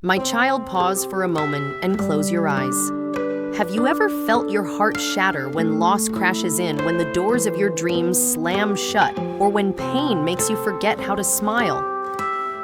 My child, pause for a moment and close your eyes. Have you ever felt your heart shatter when loss crashes in, when the doors of your dreams slam shut, or when pain makes you forget how to smile?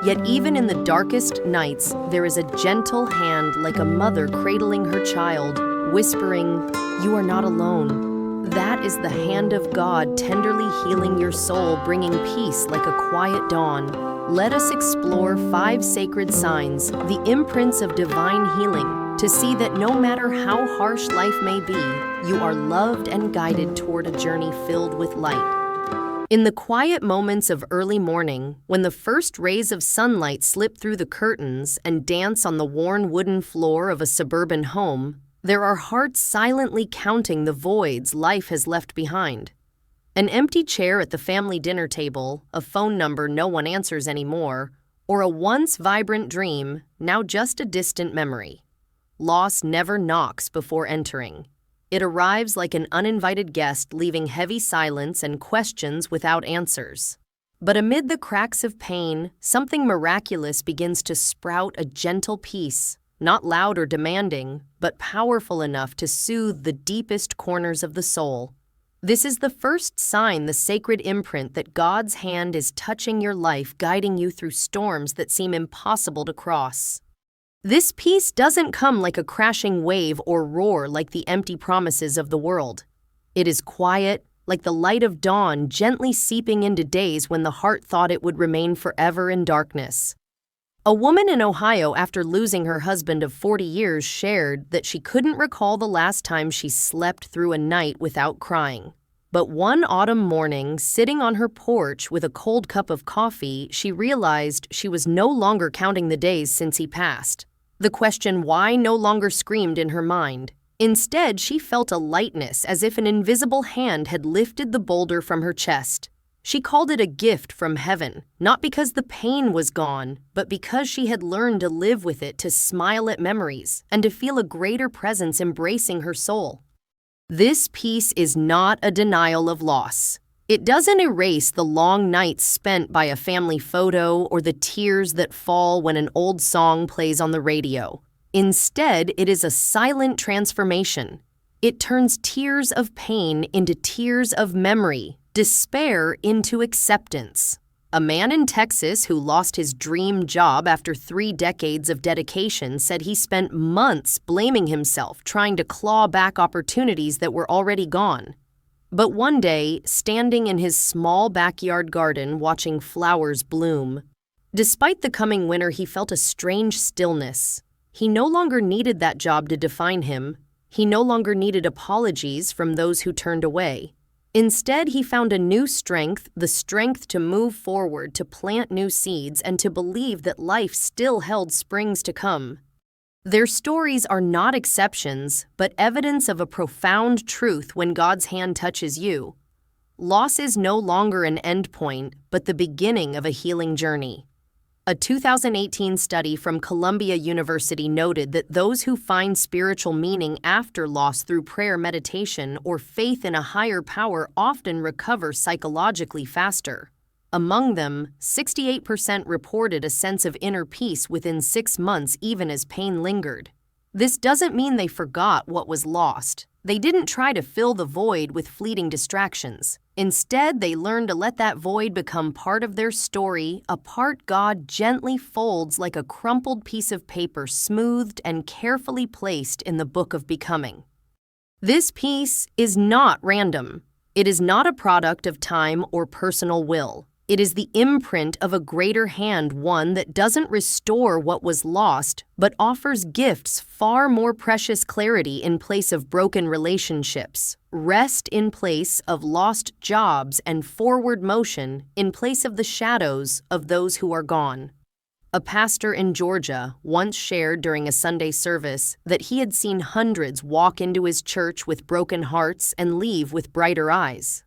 Yet even in the darkest nights, there is a gentle hand like a mother cradling her child, whispering, "You are not alone." That is the hand of God tenderly healing your soul, bringing peace like a quiet dawn. Let us explore 5 sacred signs, the imprints of divine healing, to see that no matter how harsh life may be, you are loved and guided toward a journey filled with light. In the quiet moments of early morning, when the first rays of sunlight slip through the curtains and dance on the worn wooden floor of a suburban home, there are hearts silently counting the voids life has left behind. An empty chair at the family dinner table, a phone number no one answers anymore, or a once vibrant dream, now just a distant memory. Loss never knocks before entering. It arrives like an uninvited guest, leaving heavy silence and questions without answers. But amid the cracks of pain, something miraculous begins to sprout, a gentle peace, not loud or demanding, but powerful enough to soothe the deepest corners of the soul. This is the first sign, the sacred imprint that God's hand is touching your life, guiding you through storms that seem impossible to cross. This peace doesn't come like a crashing wave or roar like the empty promises of the world. It is quiet, like the light of dawn gently seeping into days when the heart thought it would remain forever in darkness. A woman in Ohio, after losing her husband of 40 years, shared that she couldn't recall the last time she slept through a night without crying. But one autumn morning, sitting on her porch with a cold cup of coffee, she realized she was no longer counting the days since he passed. The question why no longer screamed in her mind. Instead, she felt a lightness, as if an invisible hand had lifted the boulder from her chest. She called it a gift from heaven, not because the pain was gone, but because she had learned to live with it, to smile at memories, and to feel a greater presence embracing her soul. This peace is not a denial of loss. It doesn't erase the long nights spent by a family photo or the tears that fall when an old song plays on the radio. Instead, it is a silent transformation. It turns tears of pain into tears of memory, despair into acceptance. A man in Texas who lost his dream job after 3 decades of dedication said he spent months blaming himself, trying to claw back opportunities that were already gone. But one day, standing in his small backyard garden watching flowers bloom, despite the coming winter, he felt a strange stillness. He no longer needed that job to define him. He no longer needed apologies from those who turned away. Instead, he found a new strength, the strength to move forward, to plant new seeds, and to believe that life still held springs to come. Their stories are not exceptions, but evidence of a profound truth when God's hand touches you. Loss is no longer an endpoint, but the beginning of a healing journey. A 2018 study from Columbia University noted that those who find spiritual meaning after loss through prayer, meditation, or faith in a higher power often recover psychologically faster. Among them, 68% reported a sense of inner peace within 6 months, even as pain lingered. This doesn't mean they forgot what was lost. They didn't try to fill the void with fleeting distractions. Instead, they learned to let that void become part of their story, a part God gently folds like a crumpled piece of paper, smoothed and carefully placed in the book of becoming. This peace is not random. It is not a product of time or personal will. It is the imprint of a greater hand, one that doesn't restore what was lost, but offers gifts far more precious: clarity in place of broken relationships, rest in place of lost jobs, and forward motion in place of the shadows of those who are gone. A pastor in Georgia once shared during a Sunday service that he had seen hundreds walk into his church with broken hearts and leave with brighter eyes.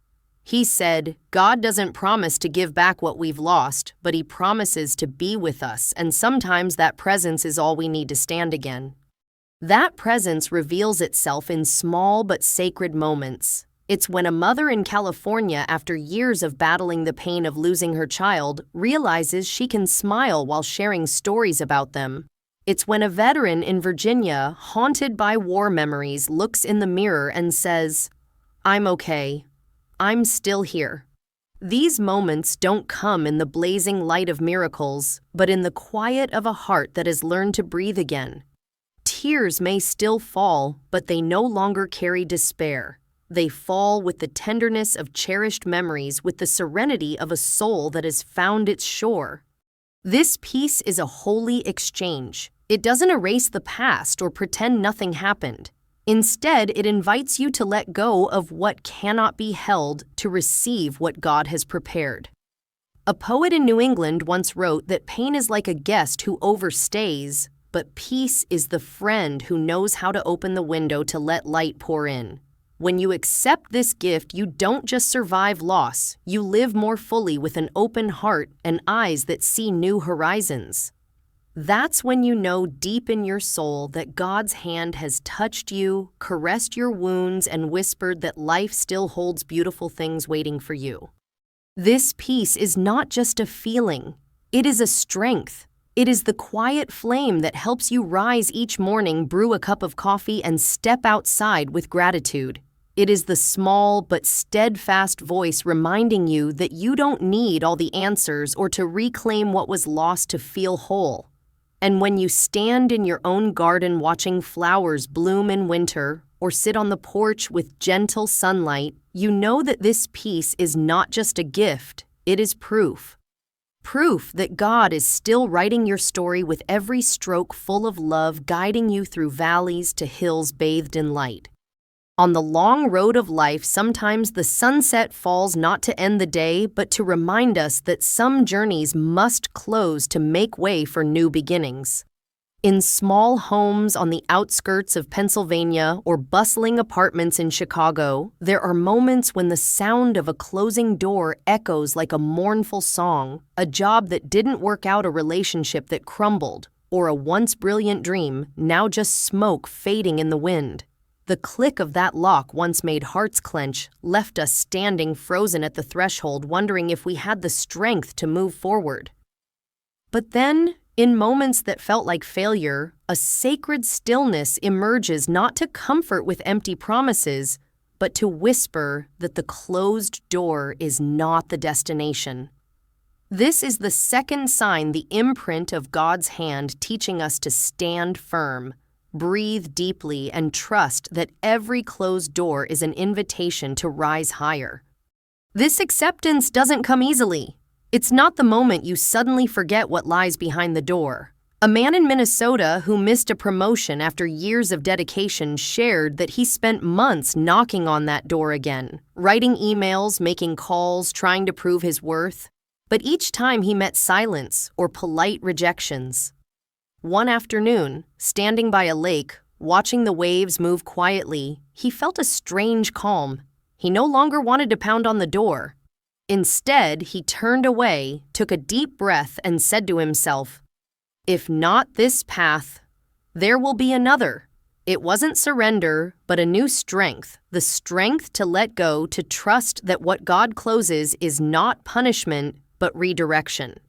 He said, "God doesn't promise to give back what we've lost, but He promises to be with us, and sometimes that presence is all we need to stand again." That presence reveals itself in small but sacred moments. It's when a mother in California, after years of battling the pain of losing her child, realizes she can smile while sharing stories about them. It's when a veteran in Virginia, haunted by war memories, looks in the mirror and says, "I'm okay. I'm still here." These moments don't come in the blazing light of miracles, but in the quiet of a heart that has learned to breathe again. Tears may still fall, but they no longer carry despair. They fall with the tenderness of cherished memories, with the serenity of a soul that has found its shore. This peace is a holy exchange. It doesn't erase the past or pretend nothing happened. Instead, it invites you to let go of what cannot be held to receive what God has prepared. A poet in New England once wrote that pain is like a guest who overstays, but peace is the friend who knows how to open the window to let light pour in. When you accept this gift, you don't just survive loss, you live more fully with an open heart and eyes that see new horizons. That's when you know deep in your soul that God's hand has touched you, caressed your wounds, and whispered that life still holds beautiful things waiting for you. This peace is not just a feeling, it is a strength. It is the quiet flame that helps you rise each morning, brew a cup of coffee, and step outside with gratitude. It is the small but steadfast voice reminding you that you don't need all the answers or to reclaim what was lost to feel whole. And when you stand in your own garden watching flowers bloom in winter, or sit on the porch with gentle sunlight, you know that this peace is not just a gift, it is proof. Proof that God is still writing your story with every stroke full of love, guiding you through valleys to hills bathed in light. On the long road of life, sometimes the sunset falls not to end the day, but to remind us that some journeys must close to make way for new beginnings. In small homes on the outskirts of Pennsylvania or bustling apartments in Chicago, there are moments when the sound of a closing door echoes like a mournful song, a job that didn't work out, a relationship that crumbled, or a once brilliant dream, now just smoke fading in the wind. The click of that lock once made hearts clench, left us standing frozen at the threshold, wondering if we had the strength to move forward. But then, in moments that felt like failure, a sacred stillness emerges, not to comfort with empty promises, but to whisper that the closed door is not the destination. This is the second sign, the imprint of God's hand teaching us to stand firm, breathe deeply, and trust that every closed door is an invitation to rise higher. This acceptance doesn't come easily. It's not the moment you suddenly forget what lies behind the door. A man in Minnesota who missed a promotion after years of dedication shared that he spent months knocking on that door again, writing emails, making calls, trying to prove his worth. But each time he met silence or polite rejections. One afternoon, standing by a lake, watching the waves move quietly, he felt a strange calm. He no longer wanted to pound on the door. Instead, he turned away, took a deep breath, and said to himself, "If not this path, there will be another." It wasn't surrender, but a new strength, the strength to let go, to trust that what God closes is not punishment, but redirection.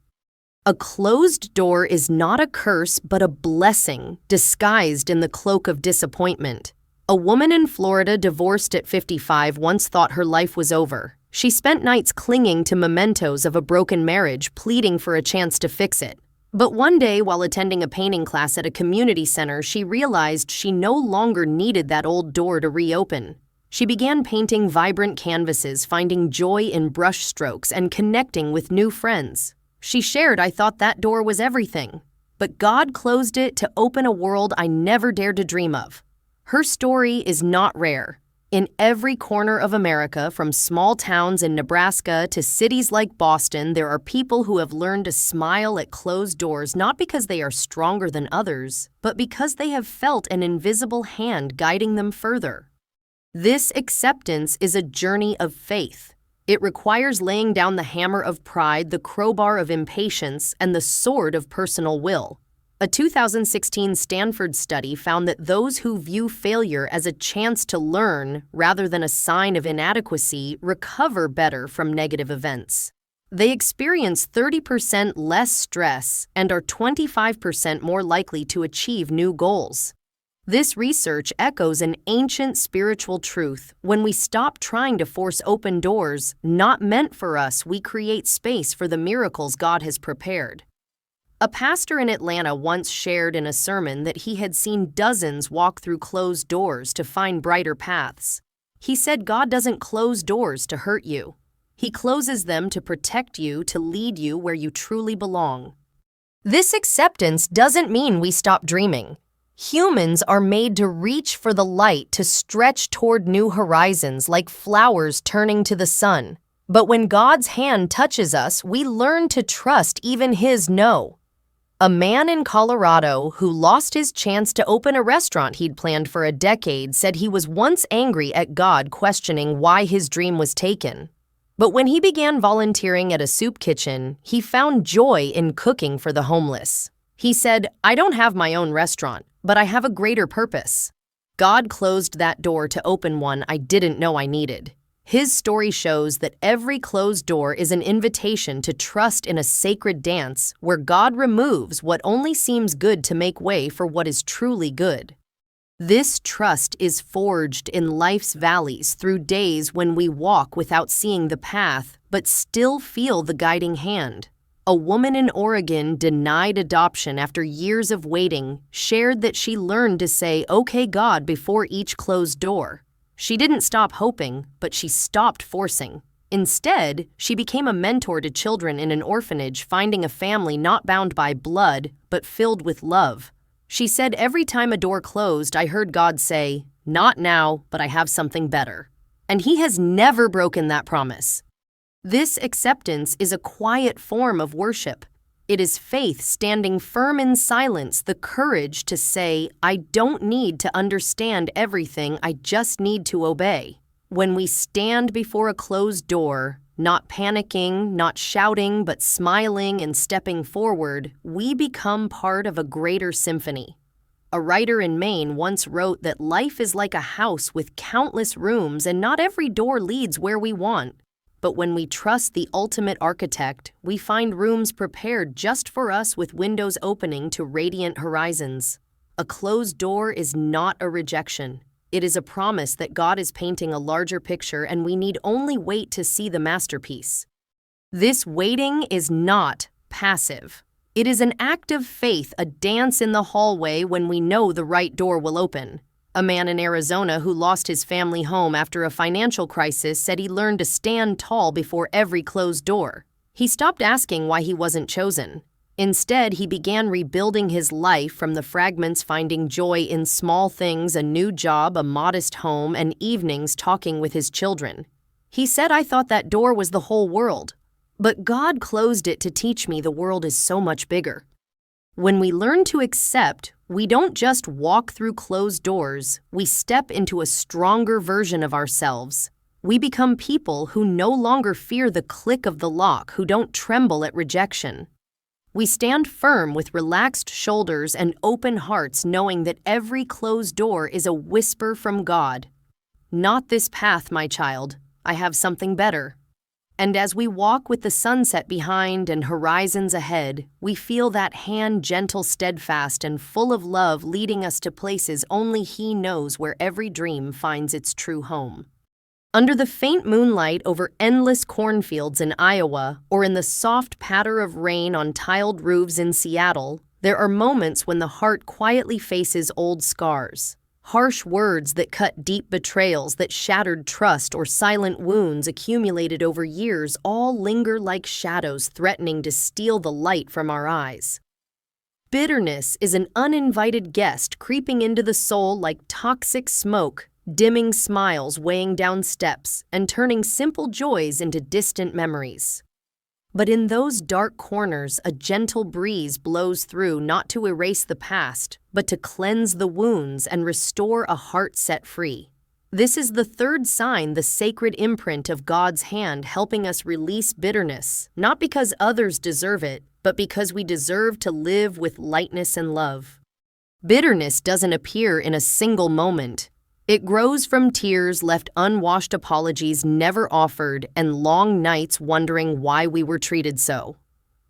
A closed door is not a curse, but a blessing, disguised in the cloak of disappointment. A woman in Florida, divorced at 55, once thought her life was over. She spent nights clinging to mementos of a broken marriage, pleading for a chance to fix it. But one day, while attending a painting class at a community center, she realized she no longer needed that old door to reopen. She began painting vibrant canvases, finding joy in brush strokes, and connecting with new friends. She shared, "I thought that door was everything, but God closed it to open a world I never dared to dream of." Her story is not rare. In every corner of America, from small towns in Nebraska to cities like Boston, there are people who have learned to smile at closed doors, not because they are stronger than others, but because they have felt an invisible hand guiding them further. This acceptance is a journey of faith. It requires laying down the hammer of pride, the crowbar of impatience, and the sword of personal will. A 2016 Stanford study found that those who view failure as a chance to learn rather than a sign of inadequacy recover better from negative events. They experience 30% less stress and are 25% more likely to achieve new goals. This research echoes an ancient spiritual truth. When we stop trying to force open doors not meant for us, we create space for the miracles God has prepared. A pastor in Atlanta once shared in a sermon that he had seen dozens walk through closed doors to find brighter paths. He said God doesn't close doors to hurt you. He closes them to protect you, to lead you where you truly belong. This acceptance doesn't mean we stop dreaming. Humans are made to reach for the light, to stretch toward new horizons like flowers turning to the sun. But when God's hand touches us, we learn to trust even His no. A man in Colorado who lost his chance to open a restaurant he'd planned for a decade said he was once angry at God, questioning why his dream was taken. But when he began volunteering at a soup kitchen, he found joy in cooking for the homeless. He said, "I don't have my own restaurant, but I have a greater purpose." God closed that door to open one I didn't know I needed. His story shows that every closed door is an invitation to trust in a sacred dance where God removes what only seems good to make way for what is truly good. This trust is forged in life's valleys, through days when we walk without seeing the path but still feel the guiding hand. A woman in Oregon denied adoption after years of waiting shared that she learned to say, "Okay, God," before each closed door. She didn't stop hoping, but she stopped forcing. Instead, she became a mentor to children in an orphanage, finding a family not bound by blood but filled with love. She said, "Every time a door closed, I heard God say, 'Not now, but I have something better.' And He has never broken that promise." This acceptance is a quiet form of worship. It is faith standing firm in silence, the courage to say, "I don't need to understand everything, I just need to obey." When we stand before a closed door, not panicking, not shouting, but smiling and stepping forward, we become part of a greater symphony. A writer in Maine once wrote that life is like a house with countless rooms, and not every door leads where we want. But when we trust the ultimate architect, we find rooms prepared just for us, with windows opening to radiant horizons. A closed door is not a rejection. It is a promise that God is painting a larger picture, and we need only wait to see the masterpiece. This waiting is not passive. It is an act of faith, a dance in the hallway when we know the right door will open. A man in Arizona who lost his family home after a financial crisis said he learned to stand tall before every closed door. He stopped asking why he wasn't chosen. Instead, he began rebuilding his life from the fragments, finding joy in small things: a new job, a modest home, and evenings talking with his children. He said, "I thought that door was the whole world, but God closed it to teach me the world is so much bigger." When we learn to accept, we don't just walk through closed doors, we step into a stronger version of ourselves. We become people who no longer fear the click of the lock, who don't tremble at rejection. We stand firm with relaxed shoulders and open hearts, knowing that every closed door is a whisper from God. "Not this path, my child. I have something better." And as we walk with the sunset behind and horizons ahead, we feel that hand, gentle, steadfast, and full of love, leading us to places only He knows, where every dream finds its true home. Under the faint moonlight over endless cornfields in Iowa, or in the soft patter of rain on tiled roofs in Seattle, there are moments when the heart quietly faces old scars. Harsh words that cut deep, betrayals that shattered trust, or silent wounds accumulated over years all linger like shadows, threatening to steal the light from our eyes. Bitterness is an uninvited guest, creeping into the soul like toxic smoke, dimming smiles, weighing down steps, and turning simple joys into distant memories. But in those dark corners, a gentle breeze blows through, not to erase the past, but to cleanse the wounds and restore a heart set free. This is the third sign, the sacred imprint of God's hand, helping us release bitterness, not because others deserve it, but because we deserve to live with lightness and love. Bitterness doesn't appear in a single moment. It grows from tears left unwashed, apologies never offered, and long nights wondering why we were treated so.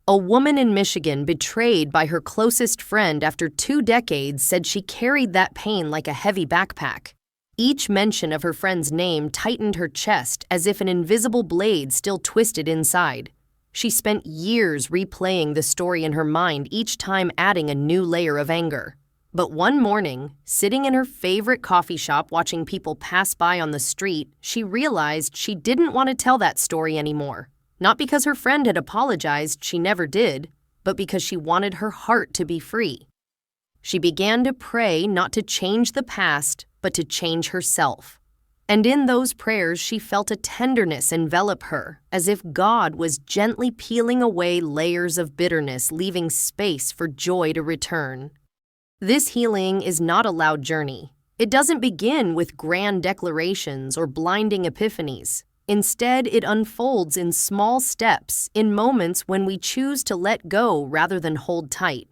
A woman in Michigan betrayed by her closest friend after 2 decades said she carried that pain like a heavy backpack. Each mention of her friend's name tightened her chest as if an invisible blade still twisted inside. She spent years replaying the story in her mind, each time adding a new layer of anger. But one morning, sitting in her favorite coffee shop watching people pass by on the street, she realized she didn't want to tell that story anymore. Not because her friend had apologized, she never did, but because she wanted her heart to be free. She began to pray not to change the past, but to change herself. And in those prayers, she felt a tenderness envelop her, as if God was gently peeling away layers of bitterness, leaving space for joy to return. This healing is not a loud journey. It doesn't begin with grand declarations or blinding epiphanies. Instead, it unfolds in small steps, in moments when we choose to let go rather than hold tight.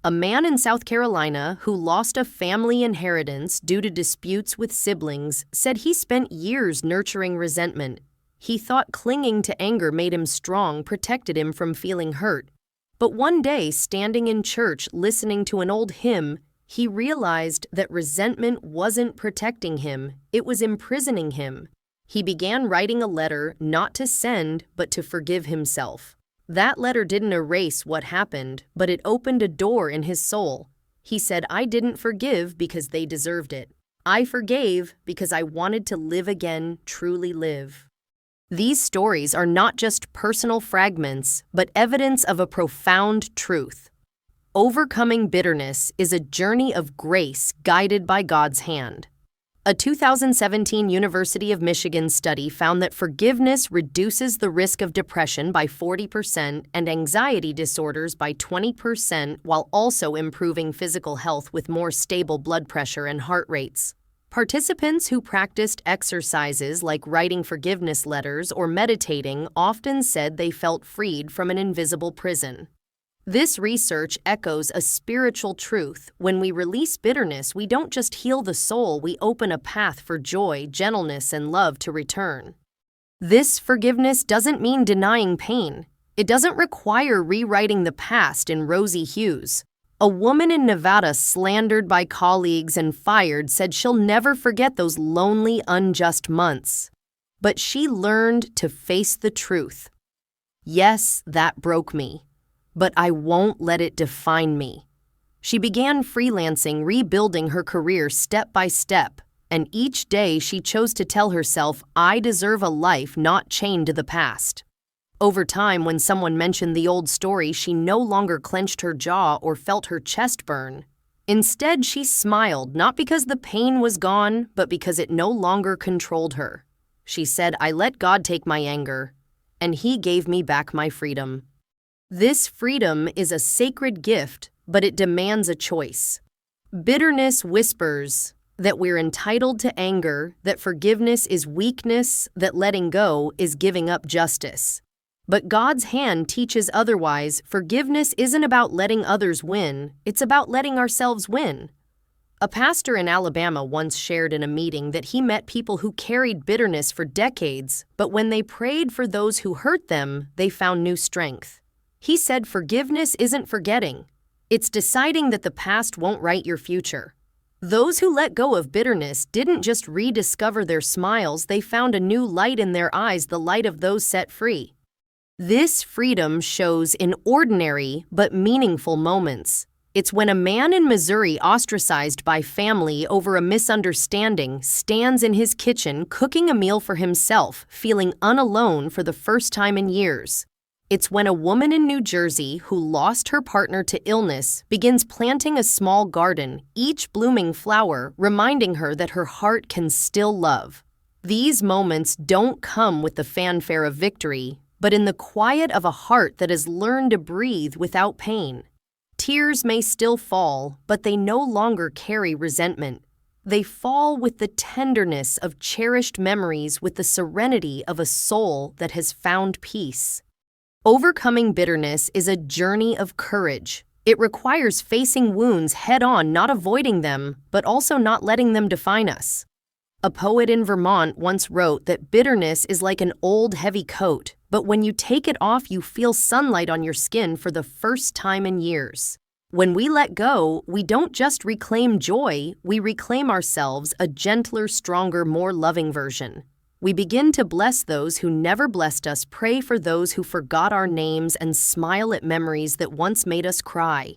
A man in South Carolina who lost a family inheritance due to disputes with siblings said he spent years nurturing resentment. He thought clinging to anger made him strong, protected him from feeling hurt. But one day, standing in church listening to an old hymn, he realized that resentment wasn't protecting him, it was imprisoning him. He began writing a letter not to send, but to forgive himself. That letter didn't erase what happened, but it opened a door in his soul. He said, "I didn't forgive because they deserved it. I forgave because I wanted to live again, truly live." These stories are not just personal fragments, but evidence of a profound truth. Overcoming bitterness is a journey of grace guided by God's hand. A 2017 University of Michigan study found that forgiveness reduces the risk of depression by 40% and anxiety disorders by 20%, while also improving physical health with more stable blood pressure and heart rates. Participants who practiced exercises like writing forgiveness letters or meditating often said they felt freed from an invisible prison. This research echoes a spiritual truth. When we release bitterness, we don't just heal the soul, we open a path for joy, gentleness, and love to return. This forgiveness doesn't mean denying pain. It doesn't require rewriting the past in rosy hues. A woman in Nevada, slandered by colleagues and fired, said she'll never forget those lonely, unjust months. But she learned to face the truth. "Yes, that broke me, but I won't let it define me." She began freelancing, rebuilding her career step by step, and each day she chose to tell herself, "I deserve a life not chained to the past." Over time, when someone mentioned the old story, she no longer clenched her jaw or felt her chest burn. Instead, she smiled, not because the pain was gone, but because it no longer controlled her. She said, "I let God take my anger, and He gave me back my freedom." This freedom is a sacred gift, but it demands a choice. Bitterness whispers that we're entitled to anger, that forgiveness is weakness, that letting go is giving up justice. But God's hand teaches otherwise. Forgiveness isn't about letting others win, it's about letting ourselves win. A pastor in Alabama once shared in a meeting that he met people who carried bitterness for decades, but when they prayed for those who hurt them, they found new strength. He said forgiveness isn't forgetting, it's deciding that the past won't write your future. Those who let go of bitterness didn't just rediscover their smiles, they found a new light in their eyes, the light of those set free. This freedom shows in ordinary but meaningful moments. It's when a man in Missouri, ostracized by family over a misunderstanding, stands in his kitchen cooking a meal for himself, feeling unalone for the first time in years. It's when a woman in New Jersey who lost her partner to illness begins planting a small garden, each blooming flower, reminding her that her heart can still love. These moments don't come with the fanfare of victory, but in the quiet of a heart that has learned to breathe without pain. Tears may still fall, but they no longer carry resentment. They fall with the tenderness of cherished memories, with the serenity of a soul that has found peace. Overcoming bitterness is a journey of courage. It requires facing wounds head-on, not avoiding them, but also not letting them define us. A poet in Vermont once wrote that bitterness is like an old heavy coat, but when you take it off, you feel sunlight on your skin for the first time in years. When we let go, we don't just reclaim joy, we reclaim ourselves, a gentler, stronger, more loving version. We begin to bless those who never blessed us, pray for those who forgot our names, and smile at memories that once made us cry.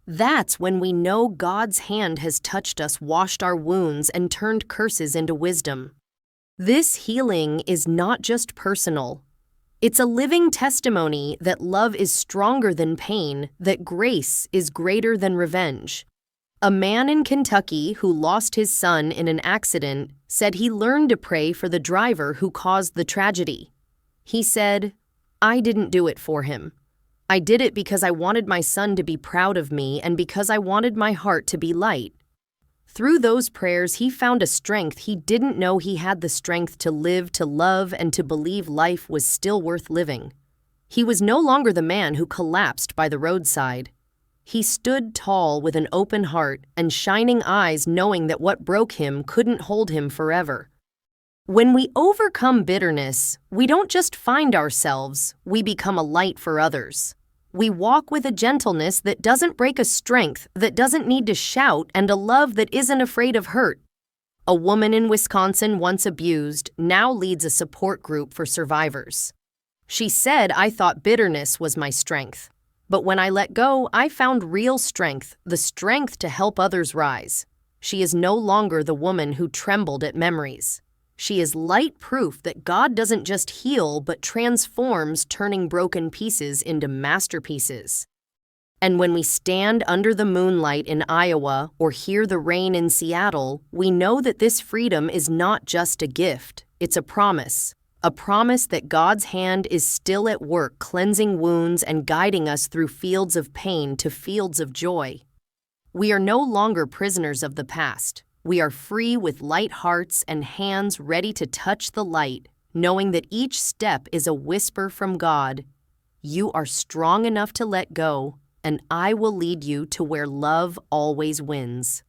That's when we know God's hand has touched us, washed our wounds, and turned curses into wisdom. This healing is not just personal. It's a living testimony that love is stronger than pain, that grace is greater than revenge. A man in Kentucky who lost his son in an accident said he learned to pray for the driver who caused the tragedy. He said, "I didn't do it for him. I did it because I wanted my son to be proud of me and because I wanted my heart to be light." Through those prayers, he found a strength he didn't know he had, the strength to live, to love, and to believe life was still worth living. He was no longer the man who collapsed by the roadside. He stood tall with an open heart and shining eyes, knowing that what broke him couldn't hold him forever. When we overcome bitterness, we don't just find ourselves, we become a light for others. We walk with a gentleness that doesn't break, a strength that doesn't need to shout, and a love that isn't afraid of hurt. A woman in Wisconsin, once abused, now leads a support group for survivors. She said, "I thought bitterness was my strength. But when I let go, I found real strength, the strength to help others rise." She is no longer the woman who trembled at memories. She is light proof that God doesn't just heal but transforms, turning broken pieces into masterpieces. And when we stand under the moonlight in Iowa or hear the rain in Seattle, we know that this freedom is not just a gift, it's a promise that God's hand is still at work, cleansing wounds and guiding us through fields of pain to fields of joy. We are no longer prisoners of the past. We are free with light hearts and hands ready to touch the light, knowing that each step is a whisper from God. You are strong enough to let go, and I will lead you to where love always wins.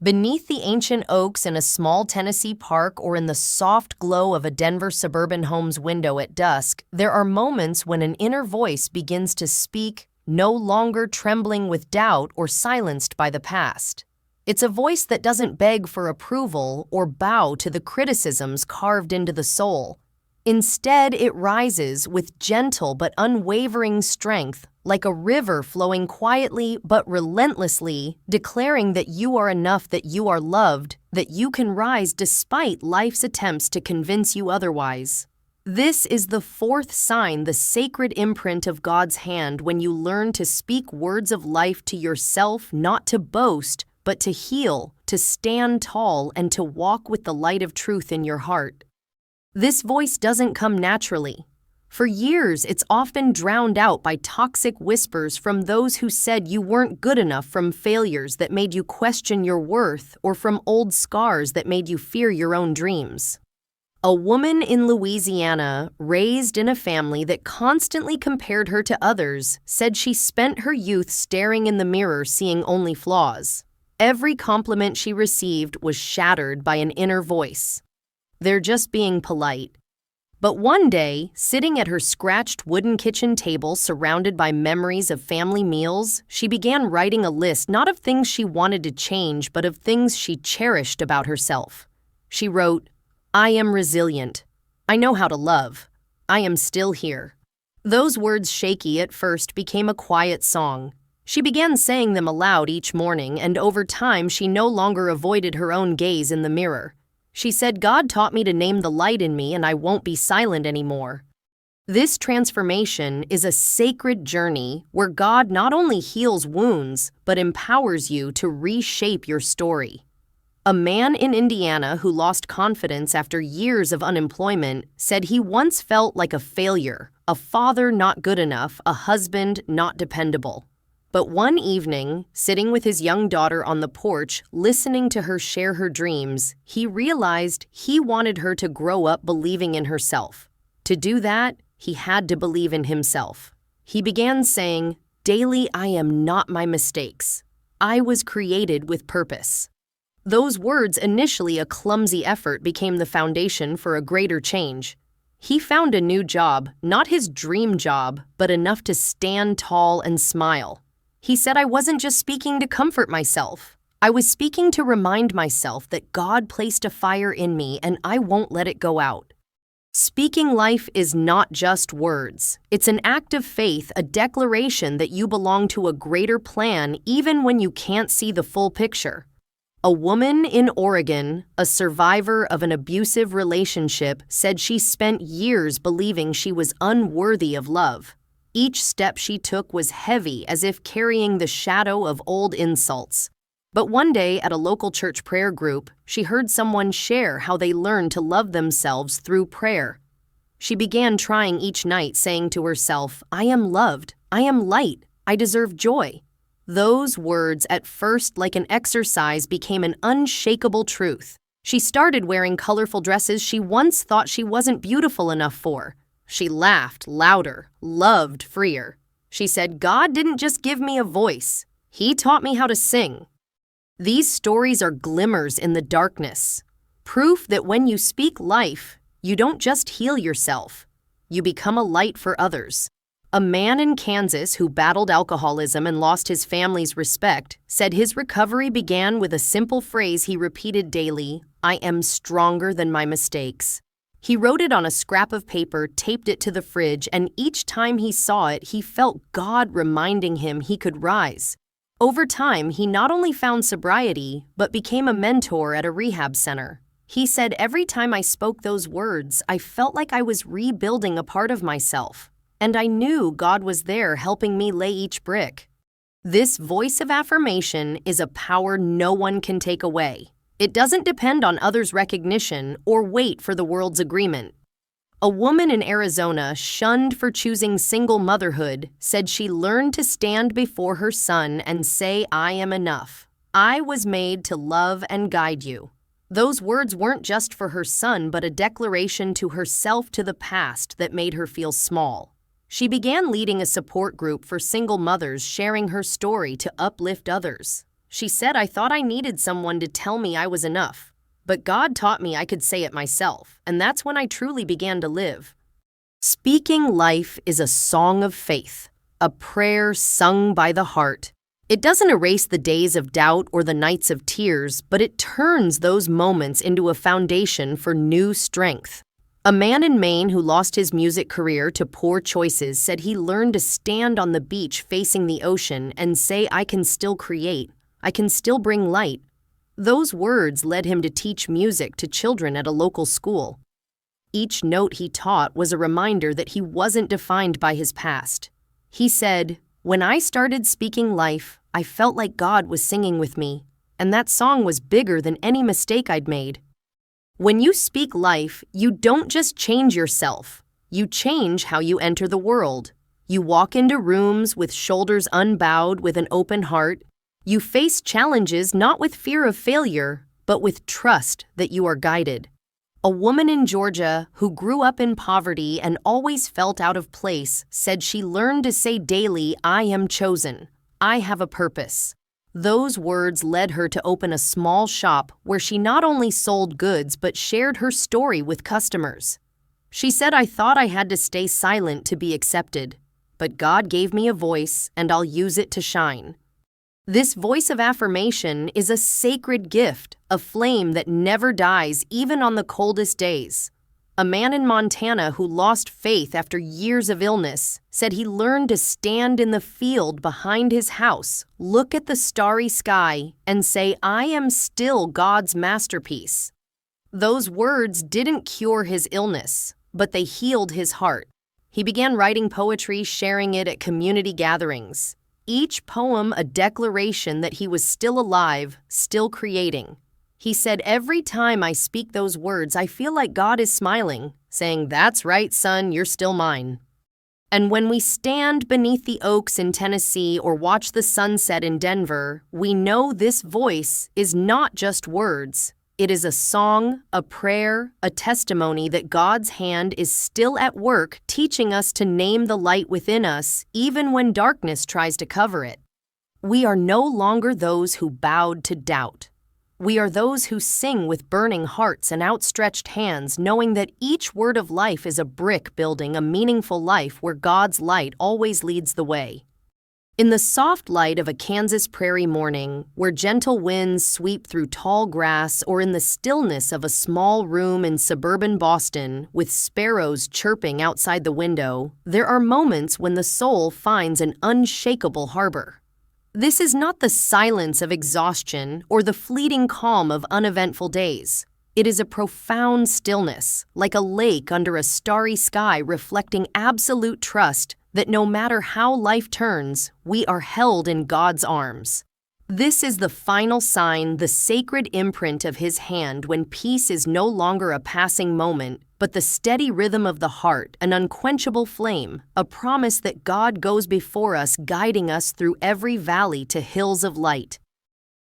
Beneath the ancient oaks in a small Tennessee park or in the soft glow of a Denver suburban home's window at dusk, there are moments when an inner voice begins to speak, no longer trembling with doubt or silenced by the past. It's a voice that doesn't beg for approval or bow to the criticisms carved into the soul. Instead, it rises with gentle but unwavering strength, like a river flowing quietly but relentlessly, declaring that you are enough, that you are loved, that you can rise despite life's attempts to convince you otherwise. This is the fourth sign, the sacred imprint of God's hand, when you learn to speak words of life to yourself, not to boast, but to heal, to stand tall, and to walk with the light of truth in your heart. This voice doesn't come naturally. For years, it's often drowned out by toxic whispers from those who said you weren't good enough, from failures that made you question your worth, or from old scars that made you fear your own dreams. A woman in Louisiana, raised in a family that constantly compared her to others, said she spent her youth staring in the mirror, seeing only flaws. Every compliment she received was shattered by an inner voice. "They're just being polite." But one day, sitting at her scratched wooden kitchen table surrounded by memories of family meals, she began writing a list not of things she wanted to change, but of things she cherished about herself. She wrote, "I am resilient. I know how to love. I am still here." Those words, shaky at first, became a quiet song. She began saying them aloud each morning, and over time she no longer avoided her own gaze in the mirror. She said, "God taught me to name the light in me, and I won't be silent anymore." This transformation is a sacred journey where God not only heals wounds, but empowers you to reshape your story. A man in Indiana who lost confidence after years of unemployment said he once felt like a failure, a father not good enough, a husband not dependable. But one evening, sitting with his young daughter on the porch, listening to her share her dreams, he realized he wanted her to grow up believing in herself. To do that, he had to believe in himself. He began saying, "Daily, I am not my mistakes. I was created with purpose." Those words, initially a clumsy effort, became the foundation for a greater change. He found a new job, not his dream job, but enough to stand tall and smile. He said, "I wasn't just speaking to comfort myself. I was speaking to remind myself that God placed a fire in me and I won't let it go out." Speaking life is not just words. It's an act of faith, a declaration that you belong to a greater plan even when you can't see the full picture. A woman in Oregon, a survivor of an abusive relationship, said she spent years believing she was unworthy of love. Each step she took was heavy, as if carrying the shadow of old insults. But one day at a local church prayer group, she heard someone share how they learned to love themselves through prayer. She began trying each night, saying to herself, "I am loved, I am light, I deserve joy." Those words, at first like an exercise, became an unshakable truth. She started wearing colorful dresses she once thought she wasn't beautiful enough for. She laughed louder, loved freer. She said, "God didn't just give me a voice, He taught me how to sing." These stories are glimmers in the darkness, proof that when you speak life, you don't just heal yourself, you become a light for others. A man in Kansas who battled alcoholism and lost his family's respect said his recovery began with a simple phrase he repeated daily: "I am stronger than my mistakes." He wrote it on a scrap of paper, taped it to the fridge, and each time he saw it, he felt God reminding him he could rise. Over time, he not only found sobriety, but became a mentor at a rehab center. He said, "Every time I spoke those words, I felt like I was rebuilding a part of myself. And I knew God was there helping me lay each brick." This voice of affirmation is a power no one can take away. It doesn't depend on others' recognition or wait for the world's agreement. A woman in Arizona, shunned for choosing single motherhood, said she learned to stand before her son and say, "I am enough. I was made to love and guide you." Those words weren't just for her son, but a declaration to herself to the past that made her feel small. She began leading a support group for single mothers, sharing her story to uplift others. She said, "I thought I needed someone to tell me I was enough. But God taught me I could say it myself, and that's when I truly began to live." Speaking life is a song of faith, a prayer sung by the heart. It doesn't erase the days of doubt or the nights of tears, but it turns those moments into a foundation for new strength. A man in Maine who lost his music career to poor choices said he learned to stand on the beach facing the ocean and say, "I can still create, I can still bring light." Those words led him to teach music to children at a local school. Each note he taught was a reminder that he wasn't defined by his past. He said, "When I started speaking life, I felt like God was singing with me, and that song was bigger than any mistake I'd made." When you speak life, you don't just change yourself. You change how you enter the world. You walk into rooms with shoulders unbowed, with an open heart. You face challenges not with fear of failure, but with trust that you are guided. A woman in Georgia who grew up in poverty and always felt out of place said she learned to say daily, "I am chosen. I have a purpose." Those words led her to open a small shop where she not only sold goods but shared her story with customers. She said, "I thought I had to stay silent to be accepted, but God gave me a voice and I'll use it to shine." This voice of affirmation is a sacred gift, a flame that never dies even on the coldest days. A man in Montana who lost faith after years of illness said he learned to stand in the field behind his house, look at the starry sky, and say, "I am still God's masterpiece." Those words didn't cure his illness, but they healed his heart. He began writing poetry, sharing it at community gatherings. Each poem a declaration that he was still alive, still creating. He said, "Every time I speak those words, I feel like God is smiling, saying, 'That's right, son, you're still mine.'" And when we stand beneath the oaks in Tennessee or watch the sunset in Denver, we know this voice is not just words. It is a song, a prayer, a testimony that God's hand is still at work, teaching us to name the light within us, even when darkness tries to cover it. We are no longer those who bowed to doubt. We are those who sing with burning hearts and outstretched hands, knowing that each word of life is a brick building a meaningful life where God's light always leads the way. In the soft light of a Kansas prairie morning, where gentle winds sweep through tall grass, or in the stillness of a small room in suburban Boston with sparrows chirping outside the window, there are moments when the soul finds an unshakable harbor. This is not the silence of exhaustion or the fleeting calm of uneventful days. It is a profound stillness, like a lake under a starry sky, reflecting absolute trust that no matter how life turns, we are held in God's arms. This is the final sign, the sacred imprint of His hand, when peace is no longer a passing moment, but the steady rhythm of the heart, an unquenchable flame, a promise that God goes before us, guiding us through every valley to hills of light.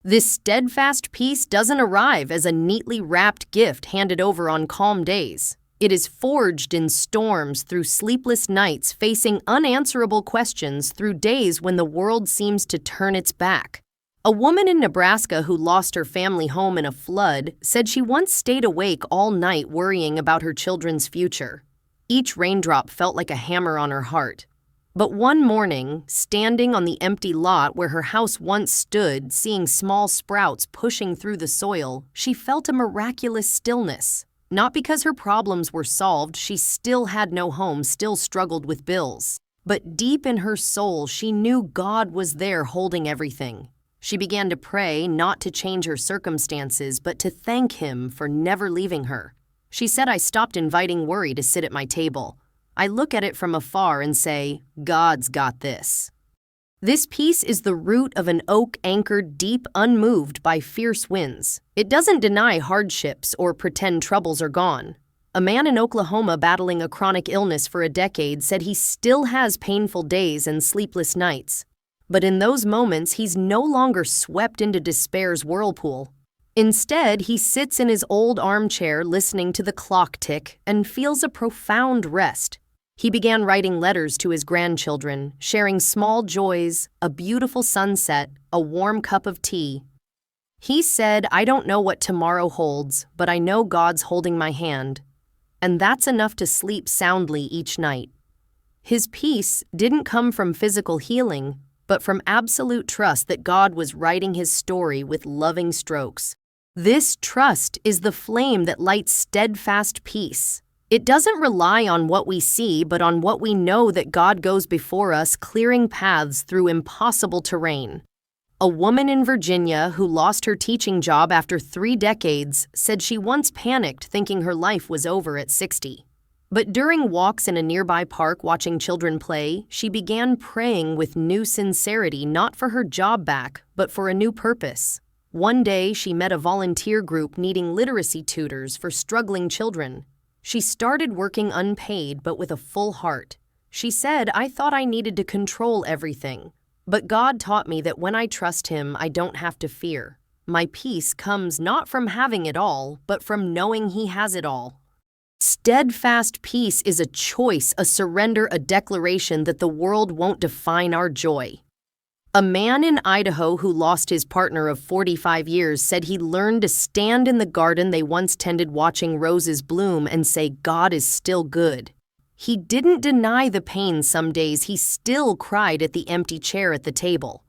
This steadfast peace doesn't arrive as a neatly wrapped gift handed over on calm days. It is forged in storms, through sleepless nights, facing unanswerable questions, through days when the world seems to turn its back. A woman in Nebraska who lost her family home in a flood said she once stayed awake all night worrying about her children's future. Each raindrop felt like a hammer on her heart. But one morning, standing on the empty lot where her house once stood, seeing small sprouts pushing through the soil, she felt a miraculous stillness. Not because her problems were solved, she still had no home, still struggled with bills. But deep in her soul, she knew God was there holding everything. She began to pray, not to change her circumstances, but to thank Him for never leaving her. She said, "I stopped inviting worry to sit at my table. I look at it from afar and say, God's got this." This peace is the root of an oak anchored deep, unmoved by fierce winds. It doesn't deny hardships or pretend troubles are gone. A man in Oklahoma battling a chronic illness for a decade said he still has painful days and sleepless nights. But in those moments, he's no longer swept into despair's whirlpool. Instead, he sits in his old armchair listening to the clock tick and feels a profound rest. He began writing letters to his grandchildren, sharing small joys, a beautiful sunset, a warm cup of tea. He said, "I don't know what tomorrow holds, but I know God's holding my hand." And that's enough to sleep soundly each night. His peace didn't come from physical healing, but from absolute trust that God was writing His story with loving strokes. This trust is the flame that lights steadfast peace. It doesn't rely on what we see, but on what we know, that God goes before us, clearing paths through impossible terrain. A woman in Virginia who lost her teaching job after 3 decades said she once panicked thinking her life was over at 60. But during walks in a nearby park watching children play, she began praying with new sincerity, not for her job back, but for a new purpose. One day, she met a volunteer group needing literacy tutors for struggling children. She started working unpaid, but with a full heart. She said, "I thought I needed to control everything. But God taught me that when I trust Him, I don't have to fear. My peace comes not from having it all, but from knowing He has it all." Steadfast peace is a choice, a surrender, a declaration that the world won't define our joy. A man in Idaho who lost his partner of 45 years said he learned to stand in the garden they once tended, watching roses bloom, and say, "God is still good." He didn't deny the pain some days. He still cried at the empty chair at the table.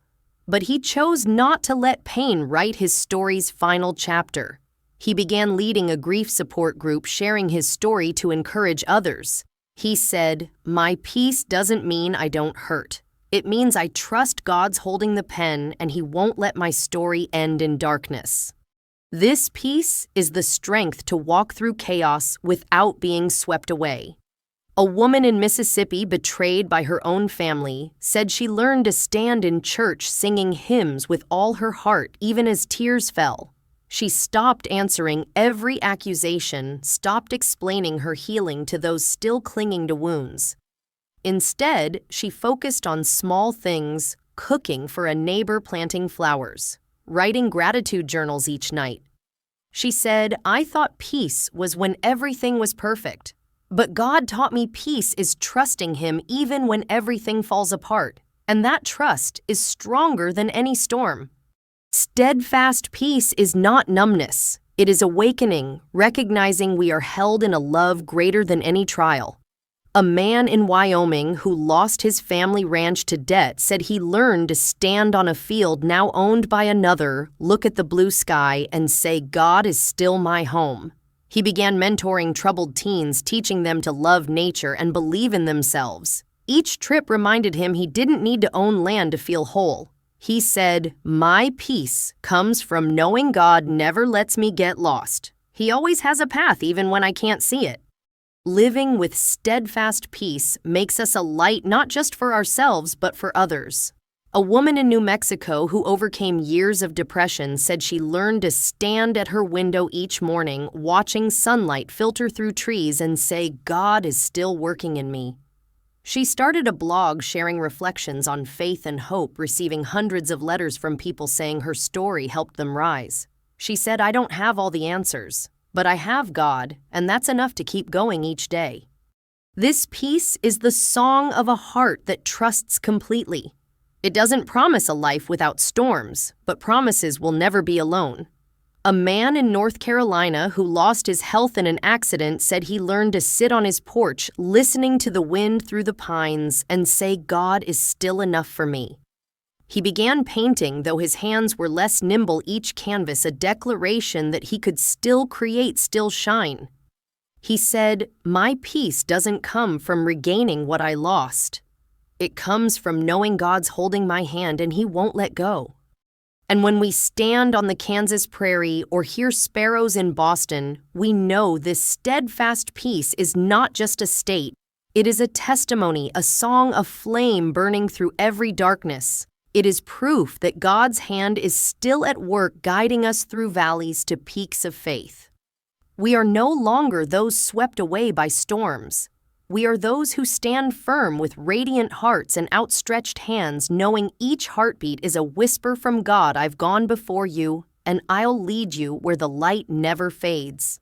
But he chose not to let pain write his story's final chapter. He began leading a grief support group, sharing his story to encourage others. He said, "My peace doesn't mean I don't hurt. It means I trust God's holding the pen and He won't let my story end in darkness." This peace is the strength to walk through chaos without being swept away. A woman in Mississippi, betrayed by her own family, said she learned to stand in church singing hymns with all her heart, even as tears fell. She stopped answering every accusation, stopped explaining her healing to those still clinging to wounds. Instead, she focused on small things, cooking for a neighbor, planting flowers, writing gratitude journals each night. She said, "I thought peace was when everything was perfect. But God taught me peace is trusting Him even when everything falls apart. And that trust is stronger than any storm." Steadfast peace is not numbness. It is awakening, recognizing we are held in a love greater than any trial. A man in Wyoming who lost his family ranch to debt said he learned to stand on a field now owned by another, look at the blue sky, and say, "God is still my home." He began mentoring troubled teens, teaching them to love nature and believe in themselves. Each trip reminded him he didn't need to own land to feel whole. He said, "My peace comes from knowing God never lets me get lost. He always has a path even when I can't see it." Living with steadfast peace makes us a light not just for ourselves but for others. A woman in New Mexico who overcame years of depression said she learned to stand at her window each morning, watching sunlight filter through trees and say, "God is still working in me." She started a blog sharing reflections on faith and hope, receiving hundreds of letters from people saying her story helped them rise. She said, "I don't have all the answers, but I have God, and that's enough to keep going each day." This peace is the song of a heart that trusts completely. It doesn't promise a life without storms, but promises we'll never be alone. A man in North Carolina who lost his health in an accident said he learned to sit on his porch, listening to the wind through the pines, and say, "God is still enough for me." He began painting, though his hands were less nimble, each canvas a declaration that he could still create, still shine. He said, "My peace doesn't come from regaining what I lost. It comes from knowing God's holding my hand and He won't let go." And when we stand on the Kansas prairie or hear sparrows in Boston, we know this steadfast peace is not just a state. It is a testimony, a song of flame burning through every darkness. It is proof that God's hand is still at work, guiding us through valleys to peaks of faith. We are no longer those swept away by storms. We are those who stand firm with radiant hearts and outstretched hands, knowing each heartbeat is a whisper from God, "I've gone before you, and I'll lead you where the light never fades."